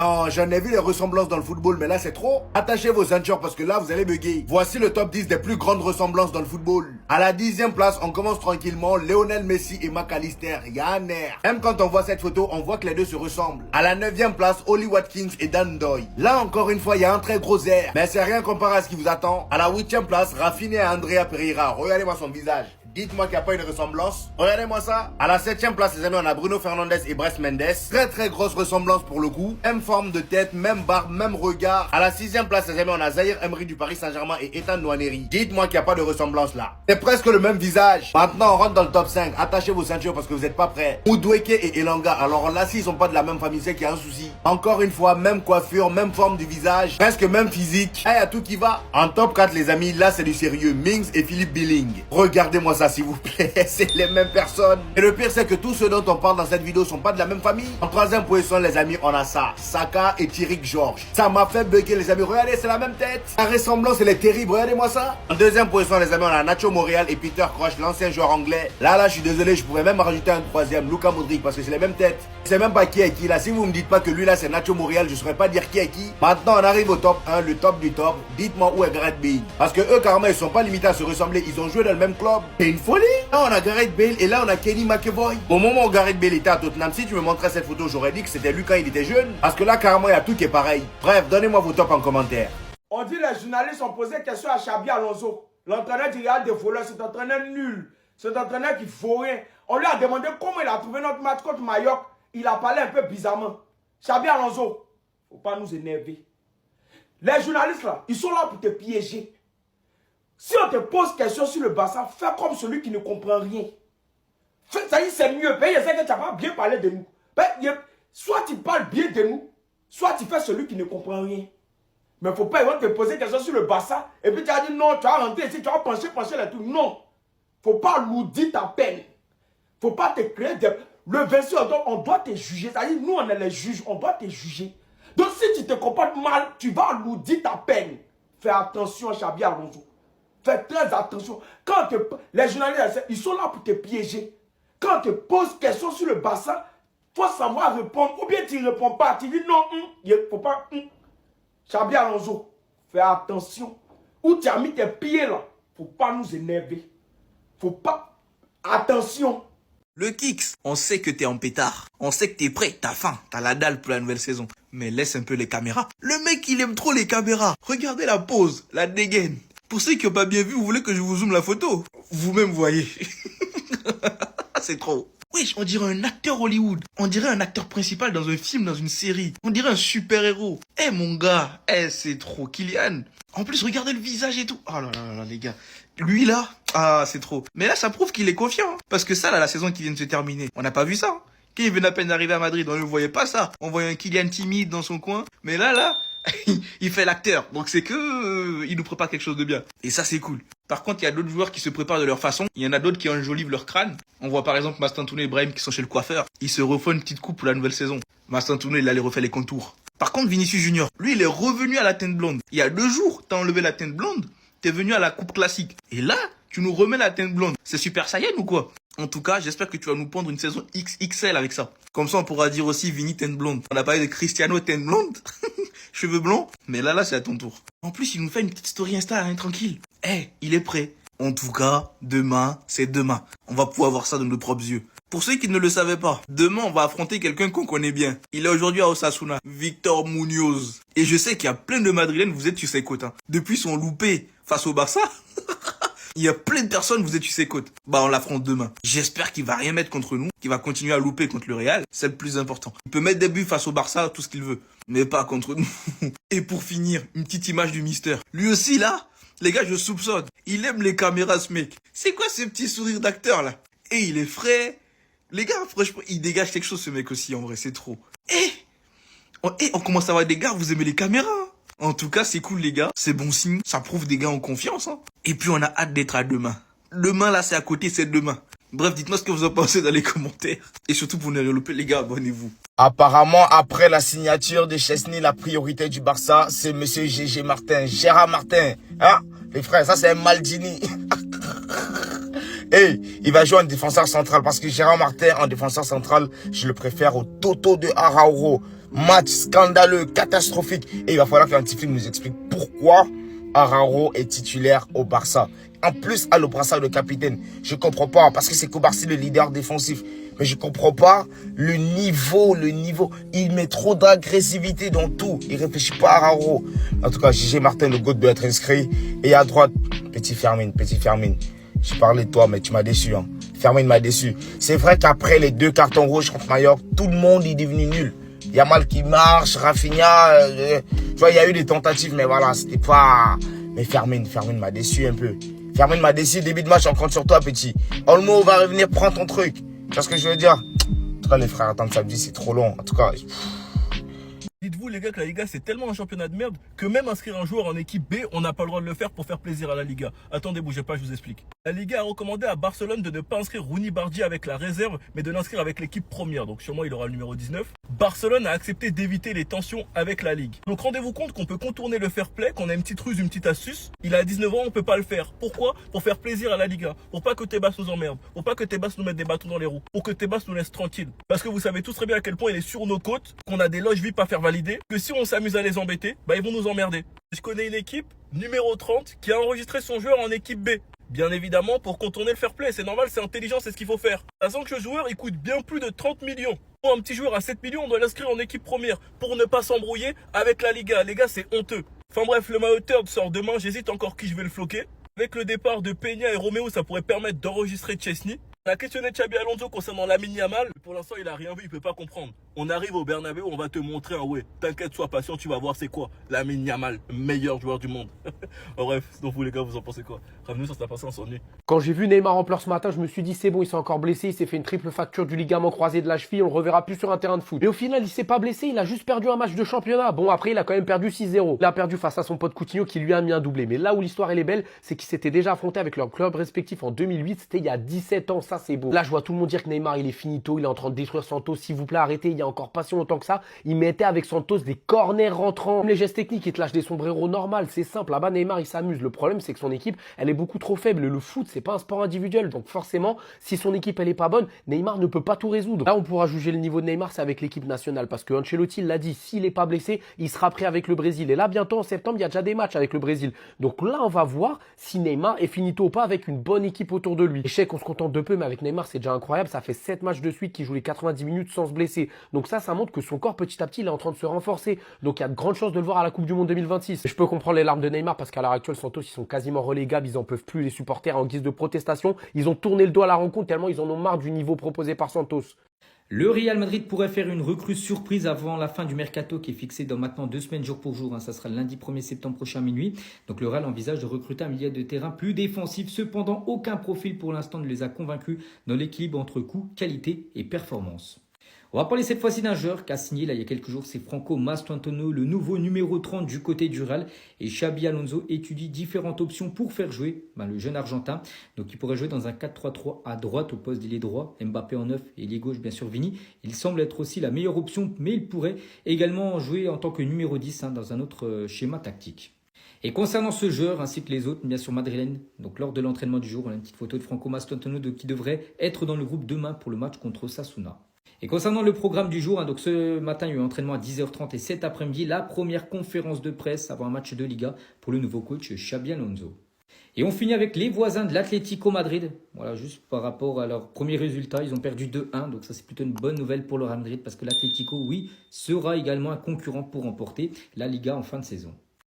Oh, j'en ai vu les ressemblances dans le football, mais là c'est trop. Attachez vos ceintures parce que là vous allez bugger. Voici le top 10 des plus grandes ressemblances dans le football. À la 10e place, on commence tranquillement. Lionel Messi et McAllister, y'a un air. Même quand on voit cette photo, on voit que les deux se ressemblent. À la 9e place, Oli Watkins et Dan Doy. Là encore une fois, il y a un très gros air. Mais c'est rien comparé à ce qui vous attend. À la 8e place, Rafinha et Andrea Pereira. Regardez-moi son visage. Dites-moi qu'il n'y a pas une ressemblance. Regardez-moi ça. À la 7e place, les amis, on a Bruno Fernandes et Bres Mendes. Très grosse ressemblance pour le coup. Même forme de tête, même barbe, même regard. À la 6e place, les amis, on a Zahir Emery du Paris Saint-Germain et Ethan Nwaneri. Dites-moi qu'il n'y a pas de ressemblance là. C'est presque le même visage. Maintenant, on rentre dans le top 5. Attachez vos ceintures parce que vous n'êtes pas prêts. Moudoueke et Elanga. Alors là, s'ils sont pas de la même famille, c'est qu'il y a un souci. Encore une fois, même coiffure, même forme du visage. Presque même physique. Il y a tout qui va. En top 4, les amis, là, c'est du sérieux. Mings et Philippe Billing. Regardez-moi ça, s'il vous plaît. C'est les mêmes personnes. Et le pire, c'est que tous ceux dont on parle dans cette vidéo sont pas de la même famille. En troisième position, les amis, on a ça. Saka et Thierry Georges. Ça m'a fait bugger, les amis. Regardez, c'est la même tête. La ressemblance, elle est terrible. Regardez-moi ça. En deuxième position, les amis, on a Nacho Monreal et Peter Crouch, l'ancien joueur anglais. Là, je suis désolé, je pourrais même rajouter un troisième, Luka Modric, parce que c'est les mêmes têtes. Je sais même pas qui est qui. Là, si vous me dites pas que lui, là, c'est Nacho Monreal, je saurais pas dire qui est qui. Maintenant, on arrive au top 1, le top du top. Dites-moi où est Gareth Bale. Parce que eux, carrément, ils sont pas limités à se ressembler. Ils ont joué dans le même club. C'est une folie. Là, on a Gareth Bale et là, on a Kenny McEvoy. Au moment où Gareth Bale était à Tottenham, si tu me montrais cette photo, j'aurais dit que c'était lui quand il était jeune. Parce que là, carrément, il y a tout qui est pareil. Bref, donnez-moi vos tops en commentaire. On dit les journalistes ont posé question à Xabi Alonso. L'entraîneur du Real des voleurs, c'est un entraîneur nul. C'est un entraîneur qui faut rien. On lui a demandé comment il a trouvé notre match contre Mallorca. Il a parlé un peu bizarrement. Xabi Alonso, faut pas nous énerver. Les journalistes là, ils sont là pour te piéger. Si on te pose question sur le Barça, fais comme celui qui ne comprend rien. Ça y est, c'est mieux. Mais il sait que tu n'as pas bien parlé de nous. Soit tu parles bien de nous, soit tu fais celui qui ne comprend rien. Mais il ne faut pas, ils vont te poser des questions sur le Barça. Et puis tu as dit non, tu vas rentrer ici, tu vas pencher les trucs. Non. Il ne faut pas nous dire ta peine. Il ne faut pas te créer des... Le 26, on doit te juger. C'est-à-dire, nous, on est les juges, on doit te juger. Donc si tu te comportes mal, tu vas nous dire ta peine. Fais attention, Xabi Alonso. Fais très attention. Les journalistes, ils sont là pour te piéger. Quand on te pose question sur le Barça, il faut savoir répondre. Ou bien tu ne réponds pas. Tu dis non, il ne faut pas... Xabi Alonso, fais attention. Où tu as mis tes pieds là, faut pas nous énerver. Faut pas. Attention. Le Kicks, on sait que t'es en pétard. On sait que t'es prêt, t'as faim, t'as la dalle pour la nouvelle saison. Mais laisse un peu les caméras. Le mec, il aime trop les caméras. Regardez la pose, la dégaine. Pour ceux qui n'ont pas bien vu, vous voulez que je vous zoome la photo? Vous-même voyez. C'est trop. Wesh, on dirait un acteur Hollywood. On dirait un acteur principal dans un film, dans une série. On dirait un super-héros. Eh mon gars, c'est trop. Kylian. En plus, regardez le visage et tout. Oh là là là, les gars. Lui là, c'est trop. Mais là, ça prouve qu'il est confiant. Hein. Parce que ça, là, la saison qui vient de se terminer, on n'a pas vu ça. Hein. Quand il venait à peine d'arriver à Madrid, on ne voyait pas ça. On voyait un Kylian timide dans son coin. Mais là, il fait l'acteur. Donc c'est que il nous prépare quelque chose de bien. Et ça, c'est cool. Par contre, il y a d'autres joueurs qui se préparent de leur façon. Il y en a d'autres qui enjolivent leur crâne. On voit par exemple Mastantuono et Brahim qui sont chez le coiffeur. Ils se refont une petite coupe pour la nouvelle saison. Mastantuono, il allait refaire les contours. Par contre, Vinicius Junior, lui, il est revenu à la teinte blonde. Il y a 2 jours, t'as enlevé la teinte blonde. T'es venu à la coupe classique. Et là, tu nous remets la teinte blonde. C'est Super Saiyan ou quoi? En tout cas, j'espère que tu vas nous pondre une saison XXL avec ça. Comme ça, on pourra dire aussi Vini teinte blonde. On a parlé de Cristiano teinte blonde. Cheveux blonds. Mais là, c'est à ton tour. En plus, il nous fait une petite story Insta, hein, tranquille. Il est prêt. En tout cas, demain, c'est demain. On va pouvoir voir ça de nos propres yeux. Pour ceux qui ne le savaient pas, demain, on va affronter quelqu'un qu'on connaît bien. Il est aujourd'hui à Osasuna, Victor Munoz. Et je sais qu'il y a plein de Madrilènes, vous êtes sur ses côtes. Hein. Depuis son loupé face au Barça, il y a plein de personnes, vous êtes sur ses côtes. Bah, on l'affronte demain. J'espère qu'il va rien mettre contre nous, qu'il va continuer à louper contre le Real. C'est le plus important. Il peut mettre des buts face au Barça, tout ce qu'il veut. Mais pas contre nous. Et pour finir, une petite image du Mister. Lui aussi, là, les gars, je soupçonne. Il aime les caméras, ce mec. C'est quoi ce petit sourire d'acteur, là? Et il est frais. Les gars, franchement, il dégage quelque chose, ce mec aussi, en vrai, c'est trop. On commence à avoir des gars, vous aimez les caméras. En tout cas, c'est cool, les gars. C'est bon signe. Ça prouve des gars en confiance. Hein. Et puis, on a hâte d'être à demain. Demain, là, c'est à côté, c'est demain. Bref, dites-moi ce que vous en pensez dans les commentaires. Et surtout, pour ne rien louper, les gars, abonnez-vous. Apparemment, après la signature de Chesney, la priorité du Barça, c'est monsieur Gégé Martin, Gérard Martin. Hein? Les frères, ça, c'est un Maldini. Il va jouer en défenseur central parce que Gérard Martin, en défenseur central, je le préfère au Toto de Arauro. Match scandaleux, catastrophique. Et il va falloir qu'un petit film nous explique pourquoi Araujo est titulaire au Barça. En plus, à le brassard de capitaine. Je comprends pas, parce que c'est Kobarsi le leader défensif. Mais je comprends pas le niveau. Il met trop d'agressivité dans tout. Il réfléchit pas à Araujo. En tout cas, JG Martin, le GOAT doit être inscrit. Et à droite, petit Fermin. J'ai parlé de toi, mais tu m'as déçu. Hein. Fermin m'a déçu. C'est vrai qu'après les 2 cartons rouges contre Mallorca, tout le monde est devenu nul. Yamal qui marche, Rafinha, tu vois, il y a eu des tentatives, mais voilà, c'était pas... Mais Fermin m'a déçu un peu. Fermin m'a déçu, début de match, on compte sur toi, petit. Olmo va revenir prendre ton truc. Tu vois ce que je veux dire? En tout cas, les frères, attendre samedi, c'est trop long. En tout cas... Dites-vous les gars que la Liga c'est tellement un championnat de merde que même inscrire un joueur en équipe B, on n'a pas le droit de le faire pour faire plaisir à la Liga. Attendez, bougez pas, je vous explique. La Liga a recommandé à Barcelone de ne pas inscrire Rooney Bardi avec la réserve, mais de l'inscrire avec l'équipe première. Donc sûrement il aura le numéro 19. Barcelone a accepté d'éviter les tensions avec la Ligue. Donc rendez-vous compte qu'on peut contourner le fair play, qu'on a une petite ruse, une petite astuce. Il a 19 ans, on peut pas le faire. Pourquoi? Pour faire plaisir à la Liga. Pour pas que Tebas nous emmerde. Pour pas que Tebas nous mette des bâtons dans les roues. Pour que Tebas nous laisse tranquille. Parce que vous savez tous très bien à quel point il est sur nos côtes, qu'on a des loges VIP à faire valider, que si on s'amuse à les embêter, bah ils vont nous emmerder. Je connais une équipe, numéro 30, qui a enregistré son joueur en équipe B. Bien évidemment, pour contourner le fair play, c'est normal, c'est intelligent, c'est ce qu'il faut faire. Sachant que ce joueur, il coûte bien plus de 30 millions. Pour un petit joueur à 7 millions, on doit l'inscrire en équipe première pour ne pas s'embrouiller avec la Liga. Les gars, c'est honteux. Enfin bref, le maillot third sort demain, j'hésite encore qui je vais le floquer. Avec le départ de Peña et Romeo, ça pourrait permettre d'enregistrer Chesney. On a questionné Xabi Alonso concernant Lamine Yamal. Pour l'instant, il a rien vu, il peut pas comprendre. On arrive au Bernabéu, on va te montrer un ouais. T'inquiète, sois patient, tu vas voir c'est quoi. Lamine Yamal, meilleur joueur du monde. Bref, sinon vous les gars, vous en pensez quoi? Ramenez sur sa passée, on s'ennuie. Quand j'ai vu Neymar en pleurs ce matin, je me suis dit c'est bon, il s'est encore blessé, il s'est fait une triple fracture du ligament croisé de la cheville, on le reverra plus sur un terrain de foot. Mais au final, il s'est pas blessé, il a juste perdu un match de championnat. Bon, après, il a quand même perdu 6-0. Il a perdu face à son pote Coutinho qui lui a mis un doublé. Mais là où l'histoire elle est belle, c'est qu'ils s'étaient déjà affrontés avec leur club respectif en 2008, c'était il y a 17 ans, ça c'est beau. Là, je vois tout le monde dire que Neymar il est finito, il est en train de détruire Santos, s'il vous plaît arrêtez, il y a encore pas si longtemps que ça, il mettait avec Santos des corners rentrants, les gestes techniques, il te lâche des sombreros normales, c'est simple, là-bas Neymar il s'amuse, le problème c'est que son équipe elle est beaucoup trop faible, le foot c'est pas un sport individuel, donc forcément si son équipe elle est pas bonne, Neymar ne peut pas tout résoudre. Là on pourra juger le niveau de Neymar, c'est avec l'équipe nationale, parce que Ancelotti l'a dit, s'il est pas blessé, il sera prêt avec le Brésil, et là bientôt en septembre il y a déjà des matchs avec le Brésil, donc là on va voir si Neymar est finito ou pas avec une bonne équipe autour de lui. Échec on se contente de peu, mais avec Neymar c'est déjà incroyable, ça fait 7 matchs de suite qu'il joue les 90 minutes sans se blesser. Donc ça montre que son corps petit à petit il est en train de se renforcer. Donc il y a de grandes chances de le voir à la Coupe du Monde 2026. Et je peux comprendre les larmes de Neymar parce qu'à l'heure actuelle Santos ils sont quasiment relégables, ils en peuvent plus, les supporters en guise de protestation, ils ont tourné le dos à la rencontre tellement ils en ont marre du niveau proposé par Santos. Le Real Madrid pourrait faire une recrue surprise avant la fin du mercato qui est fixé dans maintenant 2 semaines jour pour jour. Ça sera le lundi 1er septembre prochain à minuit. Donc le Real envisage de recruter un milieu de terrain plus défensif. Cependant, aucun profil pour l'instant ne les a convaincus dans l'équilibre entre coût, qualité et performance. On va parler cette fois-ci d'un joueur qui a signé là, il y a quelques jours, c'est Franco Mastantuono, le nouveau numéro 30 du côté du Real. Et Xabi Alonso étudie différentes options pour faire jouer le jeune Argentin. Donc il pourrait jouer dans un 4-3-3 à droite au poste d'ailier droit, Mbappé en 9 et ailier gauche bien sûr Vini. Il semble être aussi la meilleure option, mais il pourrait également jouer en tant que numéro 10 dans un autre schéma tactique. Et concernant ce joueur ainsi que les autres, bien sûr madrilènes, donc lors de l'entraînement du jour, on a une petite photo de Franco Mastantuono qui devrait être dans le groupe demain pour le match contre Osasuna. Et concernant le programme du jour, donc ce matin, il y a eu un entraînement à 10h30 et cet après-midi, la première conférence de presse avant un match de Liga pour le nouveau coach Xabi Alonso. Et on finit avec les voisins de l'Atlético Madrid. Voilà, juste par rapport à leur premier résultat, ils ont perdu 2-1. Donc ça, c'est plutôt une bonne nouvelle pour le Real Madrid parce que l'Atlético, oui, sera également un concurrent pour remporter la Liga en fin de saison.